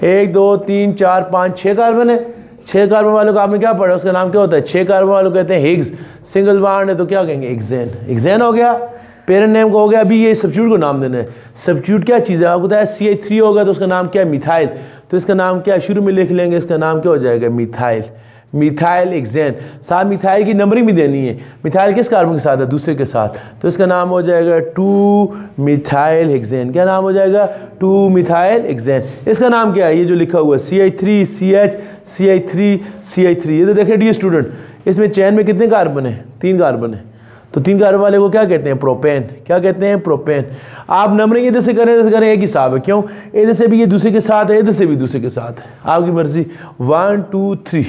1 2 3 4 5 6 कार्बन है। 6 कार्बन वालों का आपने क्या पढ़ा, उसका नाम क्या होता है, 6 कार्बन वालों कहते हैं हिग्स। सिंगल बॉन्ड है तो क्या कहेंगे, एक्सेन। एक्सेन हो गया, पेरेंट नेम को हो गया। अभी ये सब्स्टिट्यूट को नाम देना है। सब्स्टिट्यूट क्या चीज़ है, आपको बताया CH3 होगा तो उसका नाम क्या है, मिथाइल। तो इसका नाम क्या है, शुरू में लिख लेंगे, इसका नाम क्या हो जाएगा, मिथाइल। Methyl hexane. साथ मिथाइल की नंबरिंग भी देनी है। मिथाइल किस कार्बन के साथ है? दूसरे के साथ, तो इसका नाम हो जाएगा 2 मिथाइल हेक्सेन। क्या नाम हो जाएगा? 2 मिथाइल हेक्सेन। इसका नाम क्या है? ये जो लिखा हुआ है CH3 CH CH3 CH3। ये तो देखिए डी स्टूडेंट, इसमें चेन में कितने कार्बन है? 3 कार्बन है। तो 3 कार्बन वाले को क्या कहते हैं? प्रोपेन। क्या कहते हैं? प्रोपेन। आप नंबरिंग इधर से करें, इधर से करें, एक हिसाब है। क्यों? इधर से भी ये दूसरे के साथ है, इधर से भी दूसरे के साथ है, आपकी मर्जी। 1 2 3।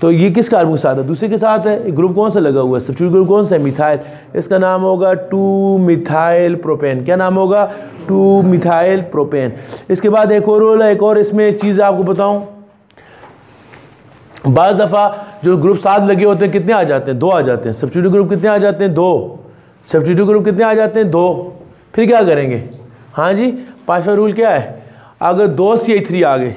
तो ये किस कार्बन के साथ है? दूसरे के साथ है। ग्रुप कौन सा लगा हुआ है? सब्स्टिट्यूट ग्रुप कौन सा है? मिथाइल। इसका नाम होगा 2 मिथाइल प्रोपेन। क्या नाम होगा? 2 मिथाइल प्रोपेन। इसके बाद एक और रोल है, एक और इसमें चीज़ आपको बताऊं। बाज़ दफ़ा जो ग्रुप साथ लगे होते हैं कितने आ जाते हैं? 2 आ जाते हैं। सब्स्टिट्यूट ग्रुप कितने आ जाते हैं? 2। सब्स्टिट्यूट ग्रुप कितने आ जाते हैं? 2। फिर क्या करेंगे? हाँ जी, 5वां रूल क्या है? अगर 2 CH3 आ गए,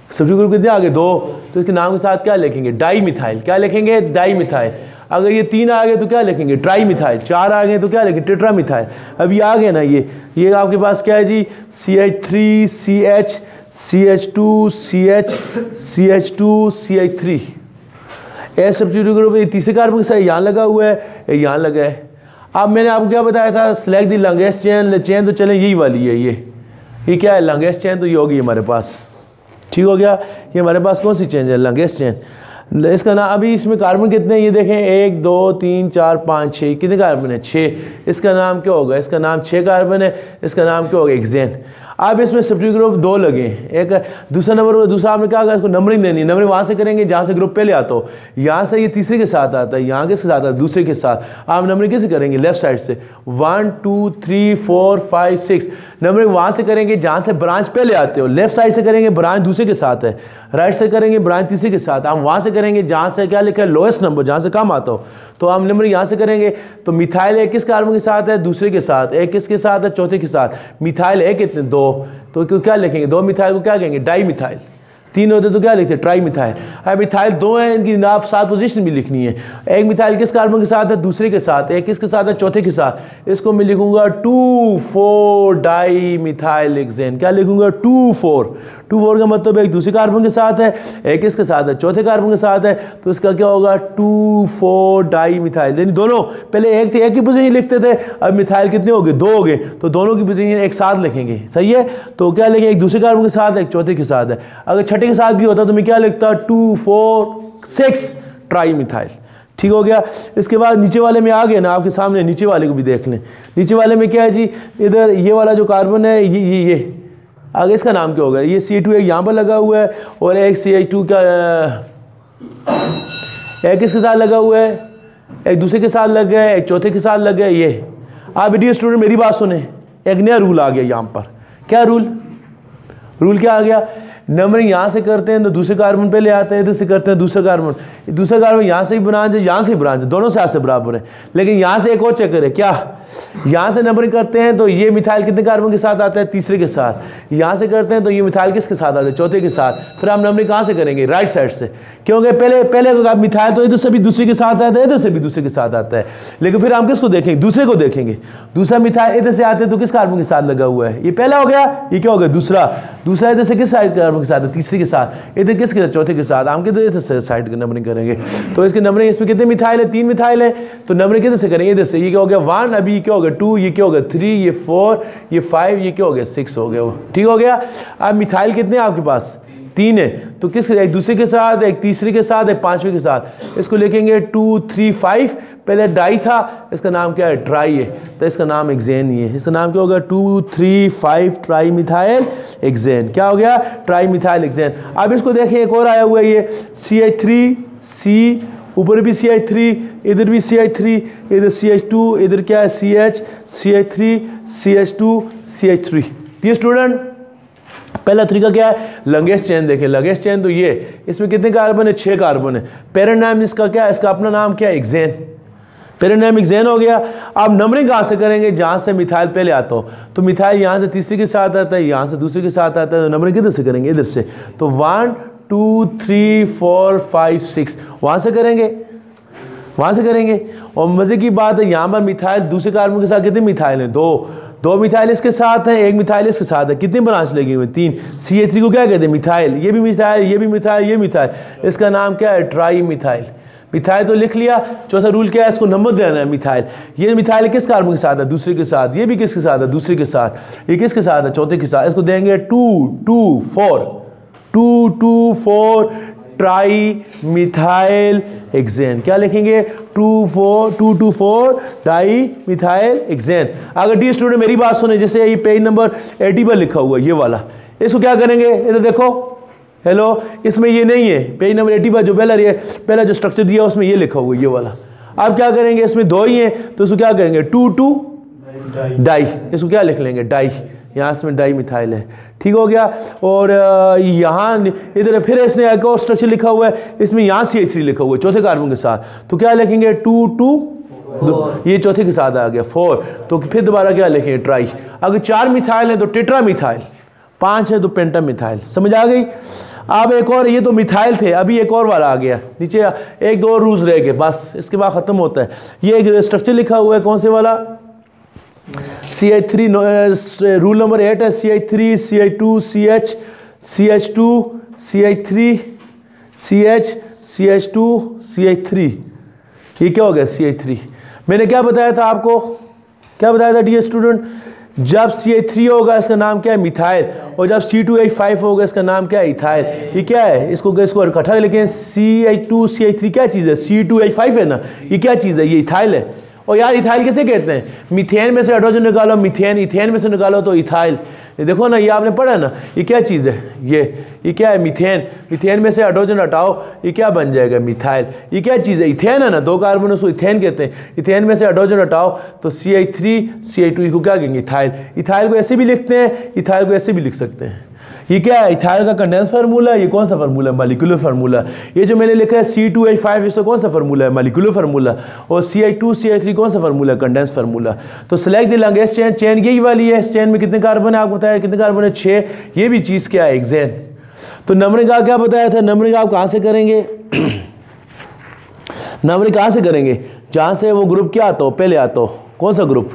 सब्स्टिट्यूट ग्रुप कितने आ गए? 2, तो इसके नाम के साथ क्या लिखेंगे? Di methyl. क्या लिखेंगे? Di methyl. अगर ये 3 आ गए तो क्या लिखेंगे? Tri methyl. 4 आ गए तो क्या लिखेंगे? Tetra methyl. अब ये आ गए ना, ये आपके पास क्या है जी? CH3 CH CH2 CH CH2 CH3। ए सब्स्टिट्यूट ग्रुप ये तीसरे कार्बन के साथ यहाँ लगा हुआ है, यहाँ लगा है। अब मैंने आपको क्या बताया था? Select the longest chain. Chain तो चलें यही वाली है। ये क्या है? लॉन्गेस्ट चेन तो ये होगी हमारे पास। ठीक हो गया? ये हमारे पास कौन सी चेन है? Longest chain. इसका नाम, अभी इसमें कार्बन कितने हैं ये देखें, 1 2 3 4 5 6। कितने कार्बन है? 6। इसका नाम क्या होगा? इसका नाम 6 कार्बन है। इसका नाम क्या होगा? हेक्सेन। अब इसमें सब्स्टिट्यूट ग्रुप 2 लगे, एक दूसरा नंबर, दूसरा आपने क्या कहा? इसको नंबरिंग देनी है। नंबरिंग वहाँ से करेंगे जहाँ से ग्रुप पहले आता हो। यहाँ से ये तीसरे के साथ आता है, यहाँ किसके साथ आता है? दूसरे के साथ। आप नंबरिंग कैसे करेंगे? लेफ्ट साइड से 1 2 3 4 5 6। नंबरिंग वहाँ से करेंगे जहाँ से ब्रांच पहले आते हो। लेफ्ट साइड से करेंगे ब्रांच दूसरे के साथ है, राइट से करेंगे ब्रांच तीसरे के साथ। हम वहाँ से करेंगे जहाँ से क्या लिखा है? लोएस्ट नंबर, जहाँ से कम आता हो। तो हम नंबर यहाँ से करेंगे। तो मिथाइल एक किस कार्बन के साथ है? दूसरे के साथ। एक किसके साथ है? चौथे के साथ। मिथाइल एक कितने? 2। तो क्या लिखेंगे? 2 मिथाइल को क्या कहेंगे? Di methyl. 3 होते तो क्या लिखते? Tri methyl. अब मिथाइल 2 है, इनकी आप 7 पोजीशन भी लिखनी है। एक मिथाइल किस कार्बन के साथ है? दूसरे के साथ। एक किसके साथ है? चौथे के साथ। इसको मैं लिखूंगा 2,4 डाई मिथाइल हेक्सेन। क्या लिखूंगा? 2,4। 2,4 का मतलब एक दूसरे कार्बन के साथ है, एक किसके साथ है? चौथे कार्बन के साथ है। तो इसका क्या होगा? 2,4 डाई मिथाइल। यानी दोनों पहले एक थे, एक की पोजीशन लिखते थे, अब मिथाइल कितने हो गए? 2 हो गए। तो दोनों की पोजीशन एक साथ लिखेंगे। सही है? तो क्या लिखेंगे? एक दूसरे कार्बन के साथ है, एक चौथे के साथ है। अगर छठे के साथ भी होता तो मैं क्या लिखता? 2 4 6 ट्राई मिथाइल। ठीक हो गया? इसके बाद नीचे वाले में आ गए ना, आपके सामने नीचे वाले को भी देख लें। नीचे वाले में क्या है जी? इधर ये वाला जो कार्बन है, ये आगे इसका नाम क्या होगा? ये CH2 एक यहाँ पर लगा हुआ है और एक CH2 का एक किसके साथ लगा हुआ है? एक दूसरे के साथ लग गया, एक चौथे के साथ लग गया। ये आप डियर स्टूडेंट मेरी बात सुने, एक नया रूल आ गया यहाँ पर। क्या रूल क्या आ गया? नंबरिंग यहाँ से करते हैं तो दूसरे कार्बन पहले आते हैं, इधर से करते हैं दूसरा कार्बन यहाँ से ही ब्रांच है, यहाँ से ही ब्रांच है, दोनों साथ से बराबर है। लेकिन यहाँ से एक और चक्कर है। क्या? यहाँ से नंबरिंग करते हैं तो ये मिथाइल कितने कार्बन के साथ आता है? तीसरे के साथ। यहाँ से करते हैं तो ये मिथाइल किसके साथ आता है? चौथे के साथ। फिर हम नंबरिंग कहाँ से करेंगे? राइट साइड से, क्योंकि पहले मिथाइल तो इधर से भी दूसरे के साथ आता है, इधर से भी दूसरे के साथ आता है। लेकिन फिर हम किसको देखेंगे? दूसरे को देखेंगे। दूसरा मिथाइल इधर से आते हैं तो किस कार्बन के साथ लगा हुआ है? ये पहला हो गया, ये क्या हो गया? दूसरा इधर से किस साइड कार्बन के साथ है? तीसरे के साथ। इधर किसके साथ? चौथे के साथ। हम किधर से साइड नंबरिंग करेंगे? तो इसकी नंबरिंग, इसमें कितने मिथाइल है? 3 मिथाइल है। तो नंबरिंग किधर से करेंगे? इधर से। ये क्या हो गया? 1, अभी ये क्या हो गया? 2, ये क्या हो गया? 3, ये 4, ये 5, ये क्या हो गया? 6 हो गया। वो ठीक हो गया? अब मिथाइल कितने हैं आपके पास? 3 है। तो किसके? एक दूसरे के साथ, एक तीसरे के साथ, एक पांचवें के साथ। इसको लिखेंगे 2 3 5। पहले डाई था, इसका नाम क्या है? ट्राई है, तो इसका नाम हेक्सेन ही है। इसका नाम क्या होगा? 2 3 5 ट्राई मिथाइल हेक्सेन। क्या हो गया? Tri methyl hexane. अब इसको देखें, एक और आया हुआ है ये CH3C, ऊपर भी CH3, इधर भी CH3, इधर CH2, इधर क्या है? CH3 CH2 CH3। ये स्टूडेंट पहला तरीका क्या है? लॉन्गेस्ट चेन देखें। लॉन्गेस्ट चेन तो ये, इसमें कितने कार्बन है? 6 कार्बन है। पेरेंट नाम इसका क्या है? इसका अपना नाम क्या है? हेक्सेन। पेरेंट नाम हेक्सेन हो गया। अब नंबरिंग कहाँ से करेंगे? जहाँ से मिथाइल पहले आता हो। तो मिथाइल यहाँ से तीसरे के साथ आता है, यहाँ से दूसरे के साथ आता है। तो नंबरिंग किधर से करेंगे? इधर से। तो 1 2 3 4 5 6 वहाँ से करेंगे, और मज़े की बात है यहाँ पर मिथाइल दूसरे कार्बन के साथ कितने मिथाइल हैं? 2। 2 मिथाइल इसके साथ है, 1 मिथाइल इसके साथ है, कितनी ब्रांच लगी हुई? 3। CH3 को क्या कहते हैं? मिथाइल। ये भी मिथाइल, ये भी मिथाइल, ये मिथाइल, इसका नाम क्या है? Tri methyl. मिथाइल तो लिख लिया। चौथा रूल क्या है? इसको नंबर देना है। मिथाइल, ये मिथाइल किस कार्बन के साथ है? दूसरे के साथ। ये भी किसके साथ है? दूसरे के साथ। ये किसके साथ है? चौथे के साथ। इसको देंगे 2, 2, 4 ट्राई मिथाइल हेक्सेन। क्या लिखेंगे? 2, 4 डाई मिथाइल हेक्सेन। अगर डी स्टूडेंट मेरी बात सुने, जैसे ये पेज नंबर 80 पर लिखा हुआ है ये वाला, इसको क्या करेंगे? इधर देखो, हेलो, इसमें ये नहीं है। पेज नंबर 80 पर जो पहला जो स्ट्रक्चर दिया उसमें ये लिखा हुआ है ये वाला। आप क्या करेंगे? इसमें 2 ही है तो इसको क्या करेंगे? 2 डाई। इसको क्या लिख लेंगे? डाई। यहाँ इसमें डाई मिथाइल है। ठीक हो गया। और यहाँ इधर फिर इसने एक और स्ट्रक्चर लिखा हुआ है, इसमें यहाँ CH3 लिखा हुआ है चौथे कार्बन के साथ। तो क्या लिखेंगे? 2, ये चौथे के साथ आ गया 4। तो फिर दोबारा क्या लिखेंगे? ट्राई। अगर 4 मिथाइल है तो टेट्रा मिथाइल, 5 है तो पेंटा मिथाइल। समझ आ गई? अब एक और, ये तो मिथाइल थे, अभी एक और वाला आ गया नीचे। 1-2 रूल्स रह गए बस, इसके बाद खत्म होता है। ये एक स्ट्रक्चर लिखा हुआ है, कौन से वाला? CH3 रूल नंबर 8 है। CH3 CH2 CH CH2 CH3 CH CH2 CH3। ये क्या हो गया? CH3। मैंने क्या बताया था आपको? क्या बताया था डियर स्टूडेंट? जब CH3 होगा इसका नाम क्या है? मिथाइल। और जब C2H5 होगा इसका नाम क्या है? इथाइल। ये क्या है? इसको इकट्ठा लिखें। CH2 CH3 क्या चीज़ है? C2H5 है ना, ये क्या चीज़ है? ये इथाइल है। और यार इथाइल किसे कहते हैं? मीथेन में से हाइड्रोजन निकालो मीथेन, इथेन में से निकालो तो इथाइल। ये देखो ना, ये आपने पढ़ा ना, ये क्या चीज़ है? ये क्या है? मीथेन। मीथेन में से हाइड्रोजन हटाओ, ये क्या बन जाएगा? मिथाइल। ये क्या चीज़ है? इथेन है ना, 2 कार्बन उसको इथेन कहते हैं। इथेन में से हाइड्रोजन हटाओ तो CH3 CH2, इसको क्या कहेंगे? इथाइल। इथाइल को ऐसे भी लिखते हैं, इथाइल को ऐसे भी लिख सकते हैं। ये क्या है? इथाइल का कंडेंस फार्मूला। ये कौन सा फार्मूला है? Molecular formula. ये जो मैंने लिखा है C2H5, इसका कौन सा फार्मूला है? Molecular formula. और CH2 CH3 कौन सा फार्मूला है? Condense formula. तो select the longest chain. Chain यही वाली है। इस चेन में कितने कार्बन है आपको बताया? कितने कार्बन है? 6। ये भी चीज़ क्या है? हेक्सेन। तो नंबरिंग का क्या बताया था? नंबरिंग आप कहाँ से करेंगे? नंबरिंग कहाँ से करेंगे? जहाँ से वो ग्रुप क्या आता हो पहले आता हो। कौन सा ग्रुप?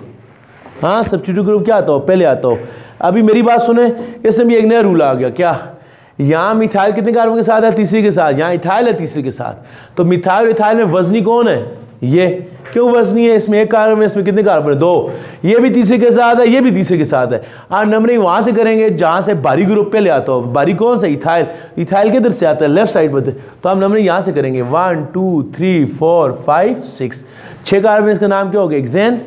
हाँ, सब्स्टिट्यूट ग्रुप क्या आता हो? पहले आता हो। अभी मेरी बात सुने, इसमें भी एक नया रूल आ गया। क्या? यहाँ मिथाइल कितने कार्बन के साथ है? तीसरे के साथ। यहाँ इथाइल है तीसरे के साथ। तो मिथाइल और इथाइल में वजनी कौन है? ये। क्यों वजनी है? इसमें 1 कार्बन है, इसमें कितने कार्बन है? 2। ये भी तीसरे के साथ है, ये भी तीसरे के साथ है। आप नंबरिंग वहाँ से करेंगे जहाँ से भारी ग्रुप पे ले आता हो। भारी कौन सा? इथाइल। इथाइल किधर से आता है? लेफ्ट साइड पर। तो आप नंबरिंग यहाँ से करेंगे 1 2 3 4 5 6। 6 कार्बन, इसका नाम क्या होगा? हेक्सेन।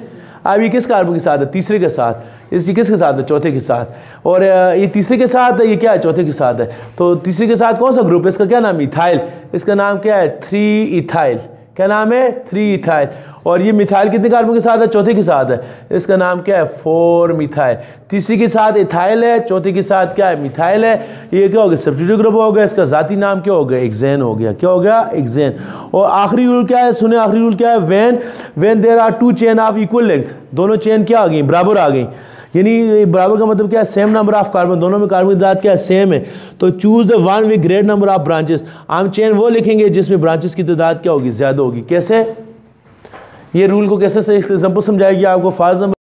अब ये किस कार्बन के साथ है? तीसरे के साथ। इसकी किसके साथ है? चौथे के साथ। और ये तीसरे के साथ है, ये क्या है? चौथे के साथ है। तो तीसरे के साथ कौन सा ग्रुप है? इसका क्या नाम है? इथाइल। इसका नाम क्या है? 3 इथाइल। क्या नाम है? 3 इथाइल। और ये मिथाइल कितने कार्बन के साथ है? चौथे के साथ है। इसका नाम क्या है? 4 मिथाइल। तीसरी के साथ इथाइल है, चौथे के साथ क्या है? मिथाइल है। ये क्या हो गया? सब्स्टिट्यूट ग्रुप हो गया। इसका जाती नाम क्या हो गया? हेक्सेन हो गया। क्या हो गया? हेक्सेन। और आखिरी रूल क्या है? सुने, आखिरी रूल क्या है? When there are 2 chain of equal length, दोनों चेन क्या आ गई? बराबर आ गई। यानी बराबर का मतलब क्या है? सेम नंबर ऑफ कार्बन, दोनों में कार्बन की तादाद क्या है? सेम है। तो choose the one with great number of branches. हम चेन वो लिखेंगे जिसमें ब्रांचेस की तादाद क्या होगी? ज्यादा होगी। कैसे? ये रूल को कैसे से एग्जांपल समझाएगी आपको? For example